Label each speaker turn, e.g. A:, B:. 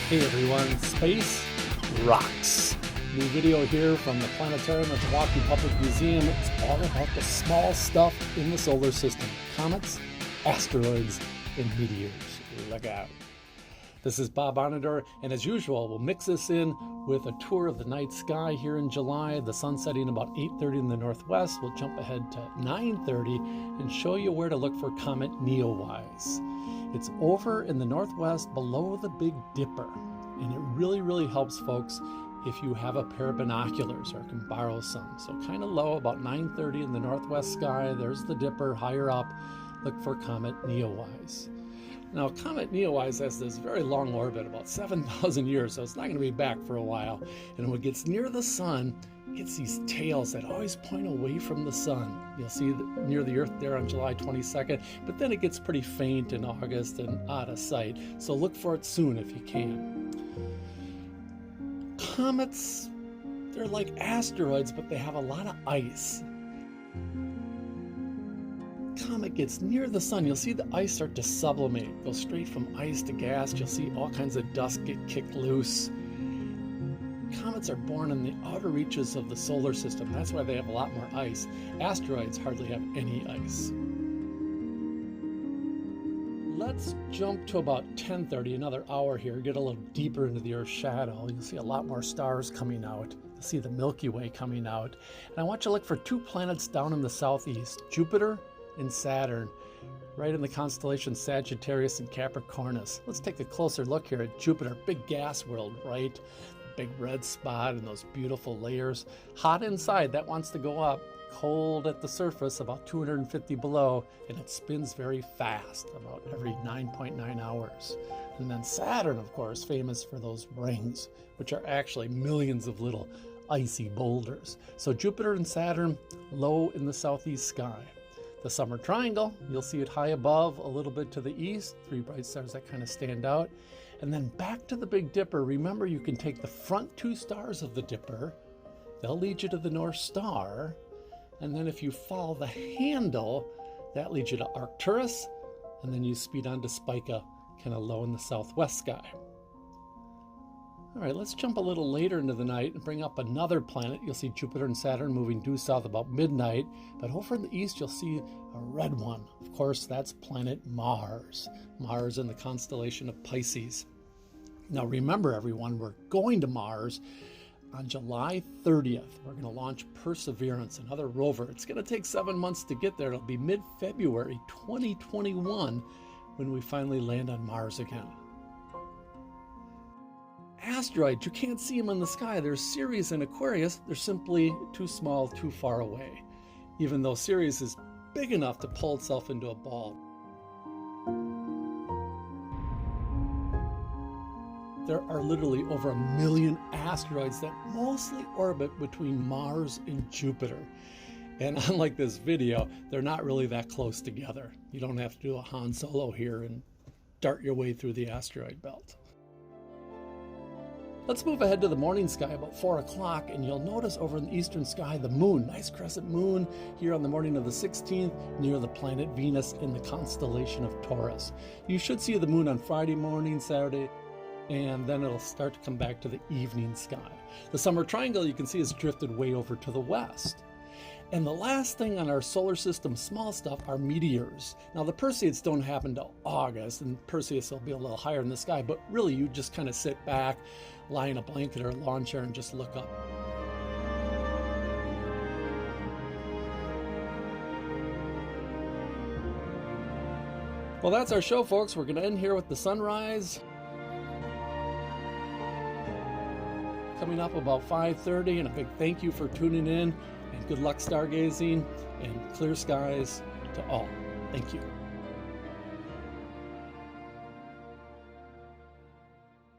A: Hey everyone, space rocks. New video here from the planetarium at the Milwaukee Public Museum. It's all about the small stuff in the solar system. Comets, asteroids, and meteors. Look out. This is Bob Onador, and as usual, we'll mix this in with a tour of the night sky here in July. The sun setting about 8:30 in the northwest. We'll jump ahead to 9:30 and show you where to look for Comet NEOWISE. It's over in the northwest below the Big Dipper, and it really helps folks if you have a pair of binoculars or can borrow some. So kind of low, about 9:30 in the northwest sky. There's the Dipper. Higher up, look for Comet NEOWISE. Now, Comet NEOWISE has this very long orbit, about 7,000 years, so it's not going to be back for a while. And when it gets near the sun, it gets these tails that always point away from the sun. You'll see near the Earth there on July 22nd, but then it gets pretty faint in August and out of sight. So look for it soon if you can. Comets, they're like asteroids, but they have a lot of ice. Comet gets near the sun, you'll see the ice start to sublimate, go straight from ice to gas. You'll see all kinds of dust get kicked loose. Comets are born in the outer reaches of the solar system. That's why they have a lot more ice. Asteroids hardly have any ice. Let's jump to about 10:30, another hour here, get a little deeper into the Earth's shadow. You'll see a lot more stars coming out. You'll see the Milky Way coming out. And I want you to look for two planets down in the southeast, Jupiter and Saturn, right in the constellation Sagittarius and Capricornus. Let's take a closer look here at Jupiter, big gas world, right? Big red spot and those beautiful layers. Hot inside, that wants to go up. Cold at the surface, about 250 below, and it spins very fast, about every 9.9 hours. And then Saturn, of course, famous for those rings, which are actually millions of little icy boulders. So Jupiter and Saturn, low in the southeast sky. The summer triangle, you'll see it high above, a little bit to the east, three bright stars that kind of stand out. And then back to the Big Dipper. Remember, you can take the front two stars of the Dipper, they'll lead you to the North Star, and then if you follow the handle, that leads you to Arcturus, and then you speed on to Spica, kind of low in the southwest sky. All right, let's jump a little later into the night and bring up another planet. You'll see Jupiter and Saturn moving due south about midnight, but over in the east, you'll see a red one. Of course, that's planet Mars. Mars in the constellation of Pisces. Now remember, everyone, we're going to Mars on July 30th. We're going to launch Perseverance, another rover. It's going to take 7 months to get there. It'll be mid-February 2021 when we finally land on Mars again. Asteroids, you can't see them in the sky. There's Sirius and Aquarius. They're simply too small, too far away, even though Sirius is big enough to pull itself into a ball. There are literally over 1 million asteroids that mostly orbit between Mars and Jupiter. And unlike this video, they're not really that close together. You don't have to do a Han Solo here and dart your way through the asteroid belt. Let's move ahead to the morning sky about 4 o'clock, and you'll notice over in the eastern sky the moon, nice crescent moon here on the morning of the 16th near the planet Venus in the constellation of Taurus. You should see the moon on Friday morning, Saturday, and then it'll start to come back to the evening sky. The summer triangle you can see has drifted way over to the west. And the last thing on our solar system small stuff are meteors. Now the Perseids don't happen till August, and Perseus will be a little higher in the sky, but really you just kind of sit back, lie in a blanket or a lawn chair and just look up. Well, that's our show, folks. We're going to end here with the sunrise coming up about 5:30, and a big thank you for tuning in, and good luck stargazing, and clear skies to all. Thank you.